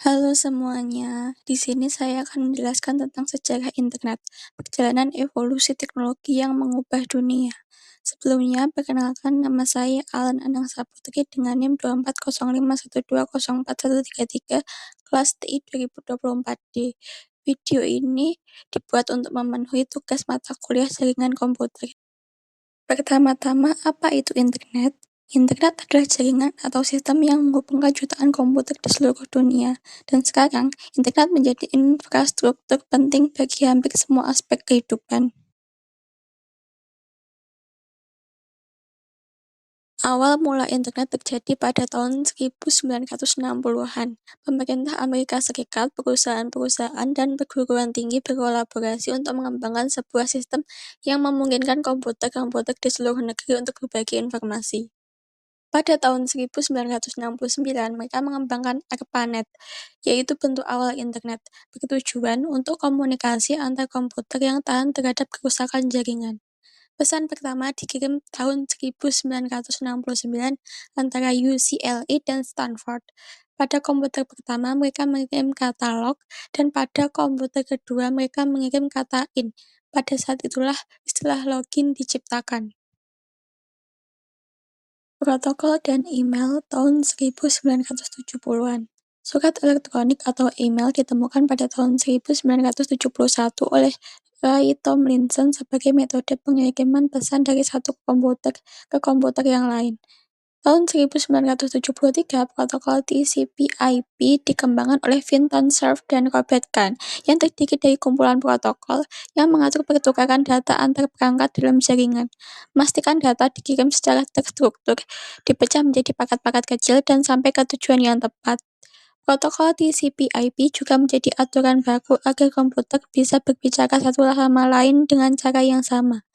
Halo semuanya, di sini saya akan menjelaskan tentang sejarah internet, perjalanan evolusi teknologi yang mengubah dunia. Sebelumnya, perkenalkan nama saya Alan Anang Saputri dengan NIM 240512041133 kelas TI 2024D. Video ini dibuat untuk memenuhi tugas mata kuliah jaringan komputer. Pertama-tama, apa itu internet? Internet adalah jaringan atau sistem yang menghubungkan jutaan komputer di seluruh dunia. Dan sekarang, internet menjadi infrastruktur penting bagi hampir semua aspek kehidupan. Awal mula internet terjadi pada tahun 1960-an. Pemerintah Amerika Serikat, perusahaan-perusahaan, dan perguruan tinggi berkolaborasi untuk mengembangkan sebuah sistem yang memungkinkan komputer-komputer di seluruh negeri untuk berbagi informasi. Pada tahun 1969, mereka mengembangkan ARPANET, yaitu bentuk awal internet, bertujuan untuk komunikasi antar komputer yang tahan terhadap kerusakan jaringan. Pesan pertama dikirim tahun 1969 antara UCLA dan Stanford. Pada komputer pertama, mereka mengirim katalog, dan pada komputer kedua, mereka mengirim kata IN. Pada saat itulah istilah login diciptakan. Protokol dan email tahun 1970-an. Surat elektronik atau email ditemukan pada tahun 1971 oleh Ray Tomlinson sebagai metode pengiriman pesan dari satu komputer ke komputer yang lain. Tahun 1973, protokol TCP/IP dikembangkan oleh Vinton Cerf dan Robert Kahn, yang terdiri dari kumpulan protokol yang mengatur pertukaran data antar perangkat dalam jaringan. Memastikan data dikirim secara terstruktur, dipecah menjadi paket-paket kecil, dan sampai ke tujuan yang tepat. Protokol TCP/IP juga menjadi aturan baku agar komputer bisa berbicara satu sama lain dengan cara yang sama.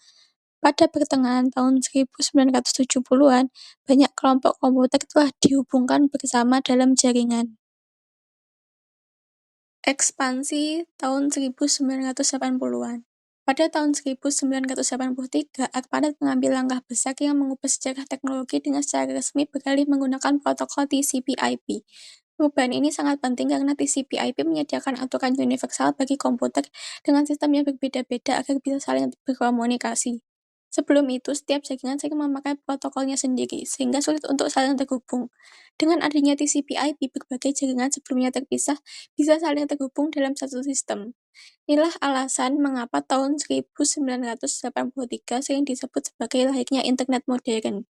Pada pertengahan tahun 1970-an, banyak kelompok komputer telah dihubungkan bersama dalam jaringan. Ekspansi tahun 1980-an. Pada tahun 1983, ARPANET mengambil langkah besar yang mengubah sejarah teknologi dengan secara resmi beralih menggunakan protokol TCP/IP. Perubahan ini sangat penting karena TCP/IP menyediakan aturan universal bagi komputer dengan sistem yang berbeda-beda agar bisa saling berkomunikasi. Sebelum itu, setiap jaringan sering memakai protokolnya sendiri, sehingga sulit untuk saling terhubung. Dengan adanya TCP/IP, berbagai jaringan sebelumnya terpisah bisa saling terhubung dalam satu sistem. Inilah alasan mengapa tahun 1983 sering disebut sebagai lahirnya internet modern.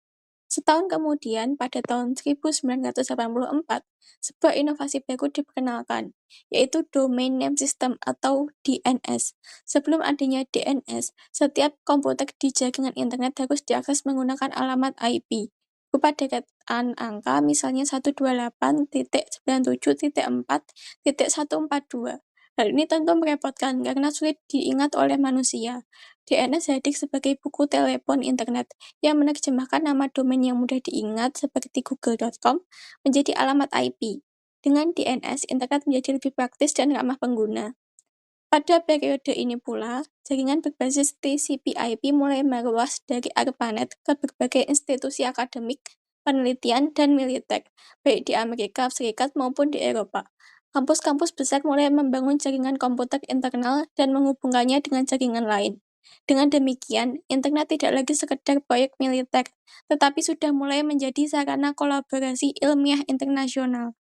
Setahun kemudian, pada tahun 1984, sebuah inovasi baru diperkenalkan, yaitu Domain Name System atau DNS. Sebelum adanya DNS, setiap komputer di jaringan internet harus diakses menggunakan alamat IP, berupa deretan angka, misalnya 128.97.4.142. Hal ini tentu merepotkan karena sulit diingat oleh manusia. DNS hadir sebagai buku telepon internet yang menerjemahkan nama domain yang mudah diingat seperti google.com menjadi alamat IP. Dengan DNS, internet menjadi lebih praktis dan ramah pengguna. Pada periode ini pula, jaringan berbasis TCP/IP mulai meluas dari ARPANET ke berbagai institusi akademik, penelitian, dan militer, baik di Amerika Serikat maupun di Eropa. Kampus-kampus besar mulai membangun jaringan komputer internal dan menghubungkannya dengan jaringan lain. Dengan demikian, internet tidak lagi sekedar proyek militer, tetapi sudah mulai menjadi sarana kolaborasi ilmiah internasional.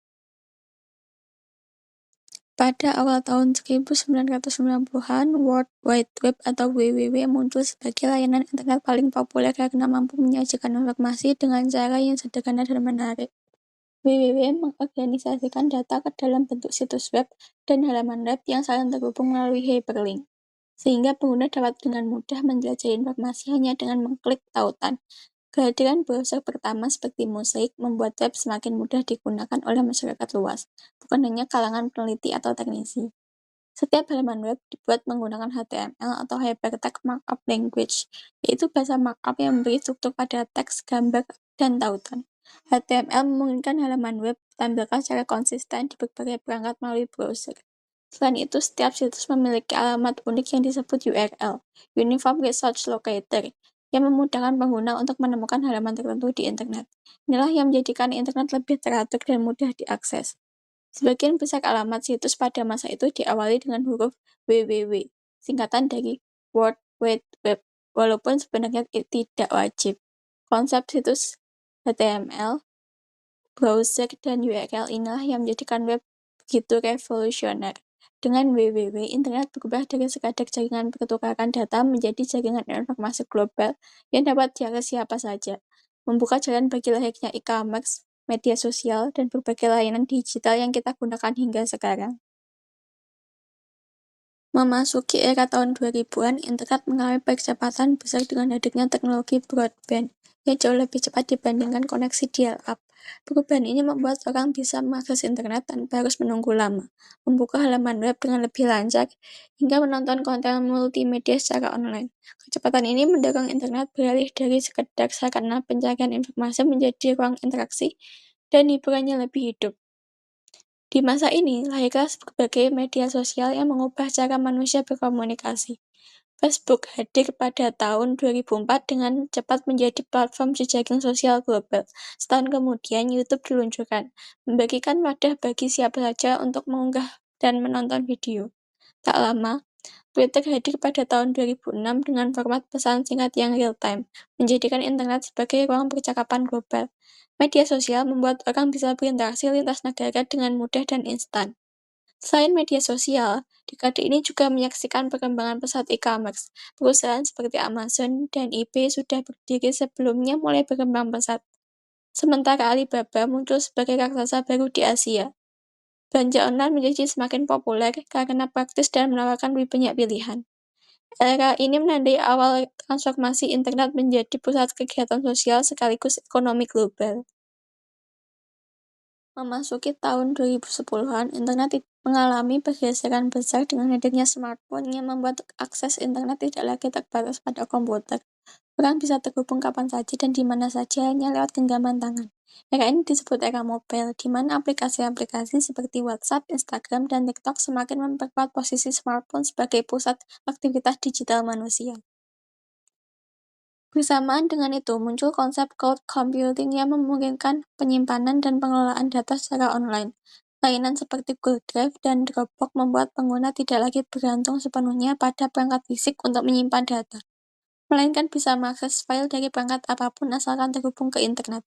Pada awal tahun 1990-an, World Wide Web atau WWW muncul sebagai layanan internet paling populer karena mampu menyajikan informasi dengan cara yang sederhana dan menarik. WWW mengorganisasikan data ke dalam bentuk situs web dan halaman web yang saling terhubung melalui hyperlink, sehingga pengguna dapat dengan mudah menjelajahi informasi hanya dengan mengklik tautan. Kehadiran browser pertama seperti Mosaic membuat web semakin mudah digunakan oleh masyarakat luas, bukan hanya kalangan peneliti atau teknisi. Setiap halaman web dibuat menggunakan HTML atau Hypertext Markup Language, yaitu bahasa markup yang memberi struktur pada teks, gambar, dan tautan. HTML memungkinkan halaman web ditampilkan secara konsisten di berbagai perangkat melalui browser. Selain itu, setiap situs memiliki alamat unik yang disebut URL, Uniform Resource Locator, yang memudahkan pengguna untuk menemukan halaman tertentu di internet. Inilah yang menjadikan internet lebih teratur dan mudah diakses. Sebagian besar alamat situs pada masa itu diawali dengan huruf www, singkatan dari World Wide Web, walaupun sebenarnya tidak wajib. Konsep situs HTML, browser, dan URL inilah yang menjadikan web begitu revolusioner. Dengan www, internet berubah dari sekadar jaringan pertukaran data menjadi jaringan informasi global yang dapat diakses siapa saja, membuka jalan bagi lahirnya e-commerce, media sosial, dan berbagai layanan digital yang kita gunakan hingga sekarang. Memasuki era tahun 2000-an, internet mengalami percepatan besar dengan hadirnya teknologi broadband yang jauh lebih cepat dibandingkan koneksi dial-up. Perubahan ini membuat orang bisa mengakses internet tanpa harus menunggu lama, membuka halaman web dengan lebih lancar, hingga menonton konten multimedia secara online. Kecepatan ini mendorong internet beralih dari sekedar sarana pencarian informasi menjadi ruang interaksi dan hiburannya lebih hidup. Di masa ini, lahirlah berbagai media sosial yang mengubah cara manusia berkomunikasi. Facebook hadir pada tahun 2004 dengan cepat menjadi platform jejaring sosial global. Setahun kemudian, YouTube diluncurkan, membagikan wadah bagi siapa saja untuk mengunggah dan menonton video. Tak lama, Twitter hadir pada tahun 2006 dengan format pesan singkat yang real-time, menjadikan internet sebagai ruang percakapan global. Media sosial membuat orang bisa berinteraksi lintas negara dengan mudah dan instan. Selain media sosial, dekade ini juga menyaksikan perkembangan pesat e-commerce. Perusahaan seperti Amazon dan eBay sudah berdiri sebelumnya mulai berkembang pesat. Sementara Alibaba muncul sebagai raksasa baru di Asia. Belanja online menjadi semakin populer karena praktis dan menawarkan lebih banyak pilihan. Era ini menandai awal transformasi internet menjadi pusat kegiatan sosial sekaligus ekonomi global. Memasuki tahun 2010-an, internet mengalami pergeseran besar dengan hadirnya smartphone yang membuat akses internet tidak lagi terbatas pada komputer. Orang bisa terhubung kapan saja dan di mana saja hanya lewat genggaman tangan. Era ini disebut era mobile, di mana aplikasi-aplikasi seperti WhatsApp, Instagram, dan TikTok semakin memperkuat posisi smartphone sebagai pusat aktivitas digital manusia. Bersamaan dengan itu, muncul konsep cloud computing yang memungkinkan penyimpanan dan pengelolaan data secara online. Layanan seperti Google Drive dan Dropbox membuat pengguna tidak lagi bergantung sepenuhnya pada perangkat fisik untuk menyimpan data, melainkan bisa mengakses file dari perangkat apapun asalkan terhubung ke internet.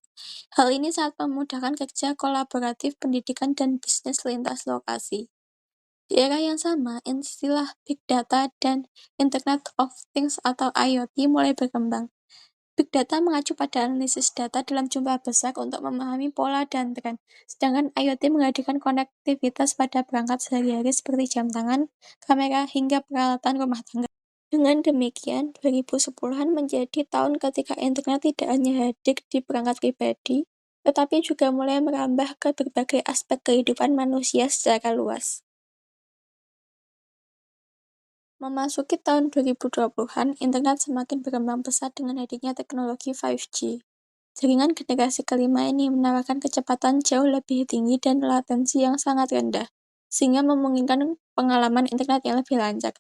Hal ini sangat memudahkan kerja kolaboratif, pendidikan, dan bisnis lintas lokasi. Di era yang sama, istilah Big Data dan Internet of Things atau IoT mulai berkembang. Big Data mengacu pada analisis data dalam jumlah besar untuk memahami pola dan tren, sedangkan IoT menghadirkan konektivitas pada perangkat sehari-hari seperti jam tangan, kamera, hingga peralatan rumah tangga. Dengan demikian, 2010-an menjadi tahun ketika internet tidak hanya hadir di perangkat pribadi, tetapi juga mulai merambah ke berbagai aspek kehidupan manusia secara luas. Memasuki tahun 2020-an, internet semakin berkembang pesat dengan hadirnya teknologi 5G. Jaringan generasi kelima ini menawarkan kecepatan jauh lebih tinggi dan latensi yang sangat rendah, sehingga memungkinkan pengalaman internet yang lebih lancar.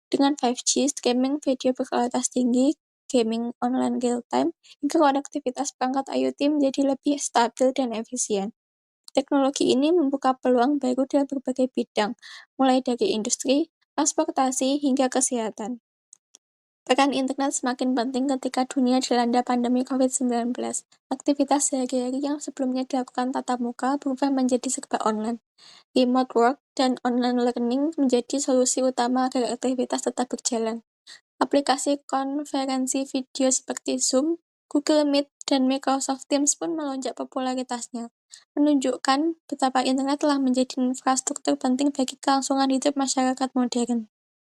Dengan 5G, streaming video berkualitas tinggi, gaming online real-time, hingga konektivitas perangkat IoT menjadi lebih stabil dan efisien. Teknologi ini membuka peluang baru dalam berbagai bidang, mulai dari industri, transportasi, hingga kesehatan. Peran internet semakin penting ketika dunia dilanda pandemi COVID-19. Aktivitas sehari-hari yang sebelumnya dilakukan tatap muka berubah menjadi serba online. Remote work dan online learning menjadi solusi utama agar aktivitas tetap berjalan. Aplikasi konferensi video seperti Zoom, Google Meet, dan Microsoft Teams pun melonjak popularitasnya, menunjukkan betapa internet telah menjadi infrastruktur penting bagi kelangsungan hidup masyarakat modern.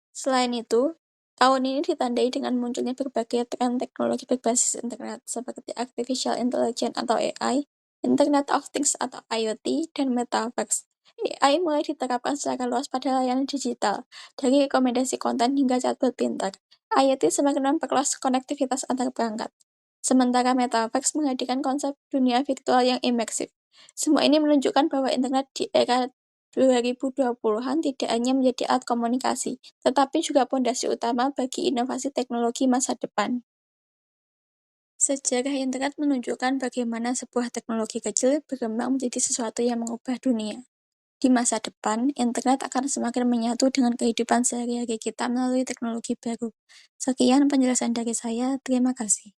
Selain itu, tahun ini ditandai dengan munculnya berbagai tren teknologi berbasis internet seperti Artificial Intelligence atau AI, Internet of Things atau IoT, dan Metaverse. AI mulai diterapkan secara luas pada layanan digital, dari rekomendasi konten hingga chatbot pintar. IoT semakin memperluas konektivitas antar perangkat. Sementara Metaverse menghadirkan konsep dunia virtual yang imersif. Semua ini menunjukkan bahwa internet di era 2020-an tidak hanya menjadi alat komunikasi, tetapi juga fondasi utama bagi inovasi teknologi masa depan. Sejarah internet menunjukkan bagaimana sebuah teknologi kecil berkembang menjadi sesuatu yang mengubah dunia. Di masa depan, internet akan semakin menyatu dengan kehidupan sehari-hari kita melalui teknologi baru. Sekian penjelasan dari saya, terima kasih.